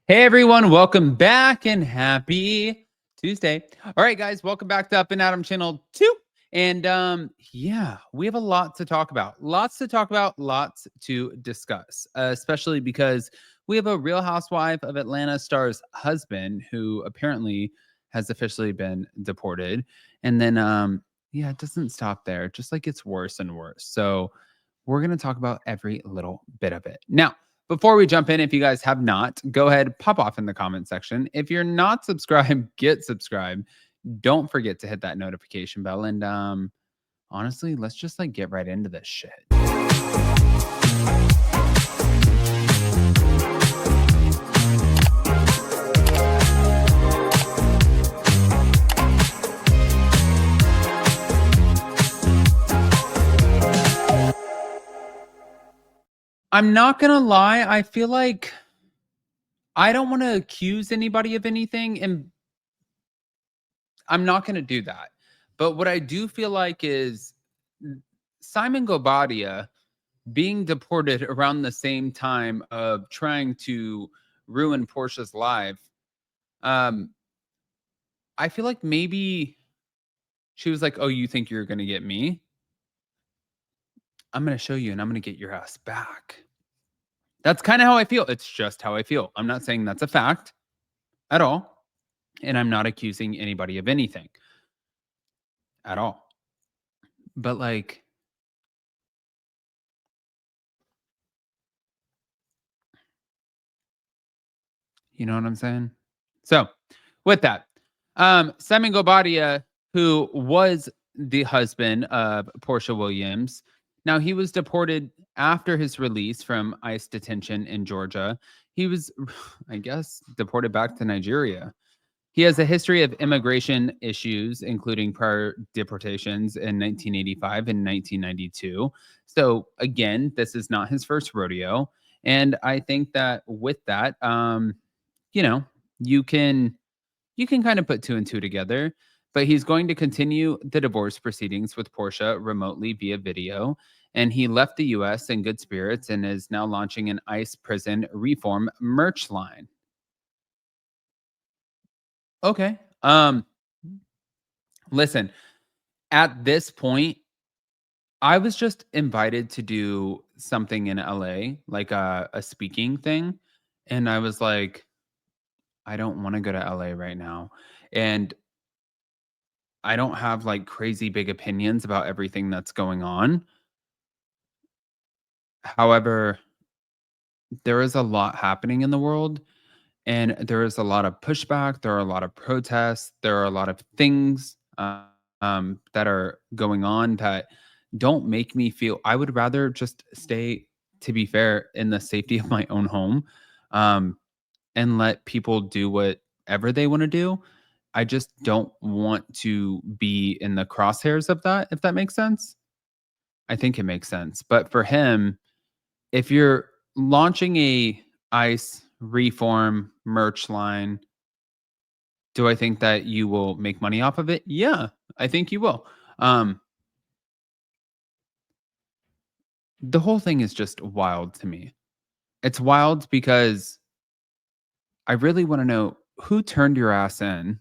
Hey everyone, welcome back and happy Tuesday. All right, guys, welcome back to Up and Adam Channel 2. And yeah, we have a lot to talk about. Lots to talk about, lots to discuss, especially because we have a Real Housewife of Atlanta star's husband who apparently has officially been deported. And then yeah, it doesn't stop there. It just like gets worse and worse. So we're going to talk about every little bit of it. Now, before we jump in, if you guys have not, go ahead, pop off in the comment section. If you're not subscribed, get subscribed. Don't forget to hit that notification bell. And honestly, let's just like get right into this shit. I'm not gonna lie, I feel like I don't want to accuse anybody of anything, and I'm not gonna do that. But what I do feel like is Simon Guobadia being deported around the same time of trying to ruin Porsha's life. Um, I feel like maybe she was like, "Oh, you think you're gonna get me? I'm gonna show you, and I'm gonna get your ass back." That's kind of how I feel. It's just how I feel. I'm not saying that's a fact at all, and I'm not accusing anybody of anything at all. But like, you know what I'm saying? So, with that, Simon Guobadia, who was the husband of Porsha Williams, now he was deported after his release from ICE detention in Georgia. He was, I guess, deported back to Nigeria. He has a history of immigration issues, including prior deportations in 1985 and 1992. So, again, this is not his first rodeo. And I think that with that, you know, you can kind of put two and two together, but he's going to continue the divorce proceedings with Porsha remotely via video. And he left the US in good spirits and is now launching an ICE prison reform merch line. Okay. Listen, at this point, I was just invited to do something in LA, like a speaking thing. And I was like, I don't want to go to LA right now. And I don't have like crazy big opinions about everything that's going on. However, there is a lot happening in the world and there is a lot of pushback. There are a lot of protests. There are a lot of things that are going on that don't make me feel. I would rather just stay, to be fair, in the safety of my own home um, and let people do whatever they want to do. I just don't want to be in the crosshairs of that, if that makes sense. I think it makes sense. But for him, if you're launching a ICE reform merch line, do I think that you will make money off of it? Yeah, I think you will. Um, the whole thing is just wild to me. It's wild because I really want to know who turned your ass in.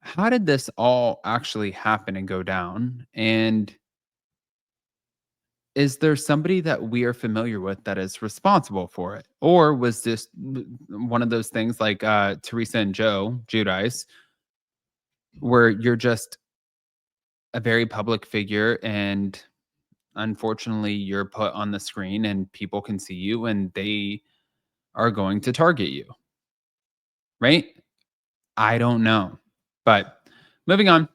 How did this all actually happen and go down? And is there somebody that we are familiar with that is responsible for it? Or was this one of those things like Teresa and Joe Giudice, where you're just a very public figure and unfortunately you're put on the screen and people can see you and they are going to target you, right? I don't know. But moving on.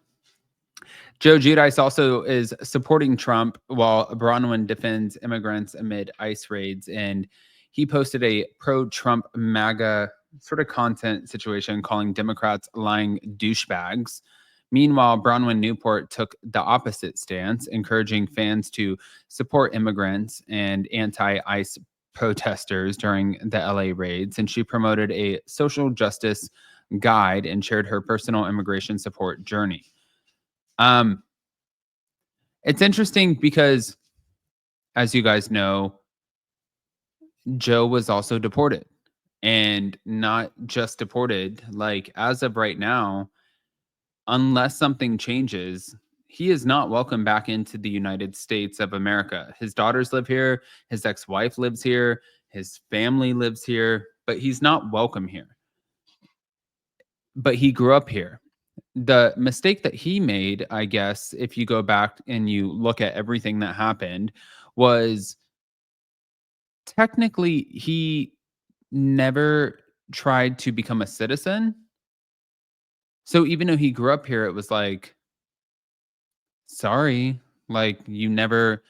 Joe Giudice also is supporting Trump while Bronwyn defends immigrants amid ICE raids. And he posted a pro Trump MAGA sort of content situation calling Democrats lying douchebags. Meanwhile, Bronwyn Newport took the opposite stance, encouraging fans to support immigrants and anti ICE protesters during the LA raids. And she promoted a social justice guide and shared her personal immigration support journey. Um, it's interesting because, as you guys know, Joe was also deported. and not just deported. Like, as of right now, unless something changes, he is not welcome back into the United States of America. His daughters live here, his ex-wife lives here, his family lives here, but he's not welcome here. But he grew up here. The mistake that he made, I guess, if you go back and you look at everything that happened, was technically he never tried to become a citizen. So even though he grew up here, it was like, sorry, like you never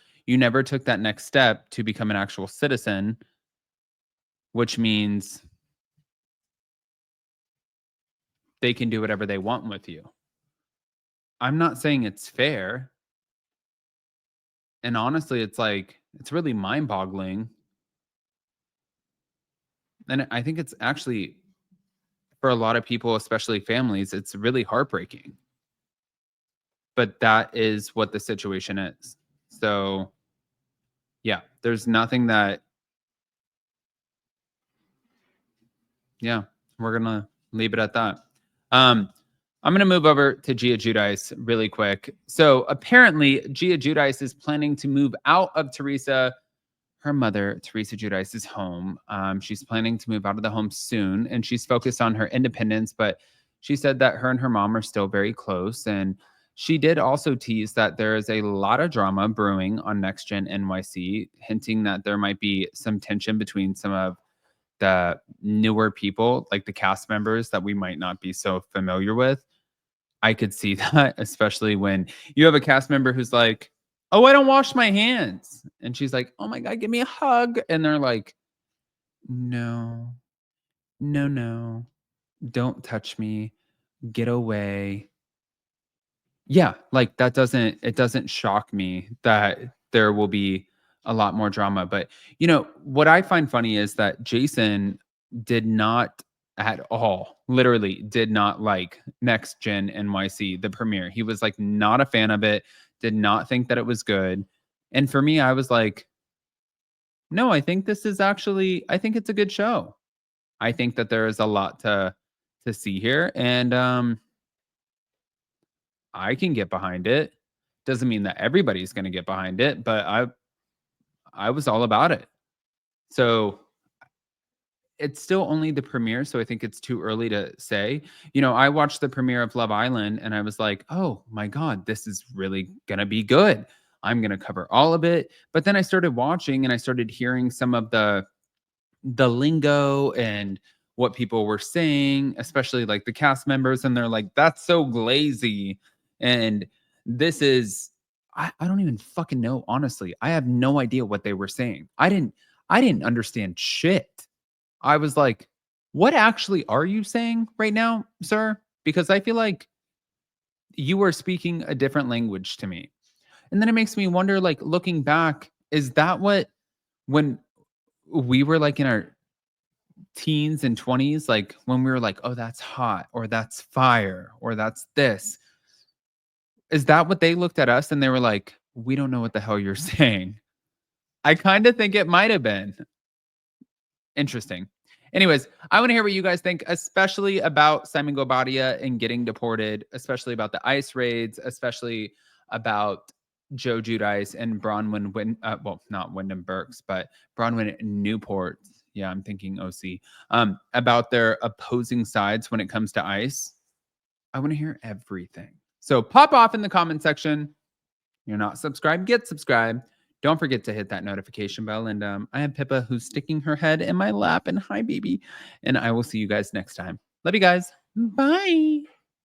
took that next step to become an actual citizen, which means they can do whatever they want with you. I'm not saying it's fair. And honestly, it's like, it's really mind-boggling. And I think it's actually, for a lot of people, especially families, it's really heartbreaking. But that is what the situation is. So, yeah, there's nothing that, yeah, we're gonna leave it at that. I'm gonna move over to Gia Giudice really quick. So apparently, Gia Giudice is planning to move out of her mother, Teresa Giudice's home. She's planning to move out of the home soon, and she's focused on her independence. But she said that her and her mom are still very close, and she did also tease that there is a lot of drama brewing on Next Gen NYC, hinting that there might be some tension between some of the newer people, like the cast members that we might not be so familiar with. I could see that, especially when you have a cast member who's like, "Oh, I don't wash my hands." And she's like, "Oh my God, give me a hug." And they're like, "No, no, no, don't touch me. Get away." Yeah, like it doesn't shock me that there will be a lot more drama. But, what I find funny is that Jason did not at all, literally did not like Next Gen NYC, the premiere. He was like not a fan of it, did not think that it was good. And for me, I was like, no, I think it's a good show. I think that there is a lot to see here. And I can get behind it. Doesn't mean that everybody's gonna get behind it, but I was all about it. So, it's still only the premiere, so I think it's too early to say. I watched the premiere of Love Island and I was like, "Oh my God, this is really gonna be good. I'm gonna cover all of it." But then I started watching and I started hearing some of the lingo and what people were saying, especially like the cast members, and they're like, "That's so glazy." And this is I don't even fucking know, honestly. I have no idea what they were saying. I didn't understand shit. I was like, "What actually are you saying right now, sir?" Because I feel like you are speaking a different language to me. And then it makes me wonder, like, looking back, is that what, when we were like in our teens and 20s, like when we were like, "Oh, that's hot," or "That's fire," or "That's this." Is that what they looked at us and they were like, "We don't know what the hell you're saying." I kind of think it might have been. Interesting. Anyways, I want to hear what you guys think, especially about Simon Guobadia and getting deported, especially about the ICE raids, especially about Joe Giudice and well, not Wyndham Burks, but Bronwyn Newport. Yeah, I'm thinking OC. About their opposing sides when it comes to ICE. I want to hear everything. So pop off in the comment section. You're not subscribed, get subscribed. Don't forget to hit that notification bell. And I have Pippa who's sticking her head in my lap. And hi, baby. And I will see you guys next time. Love you guys. Bye.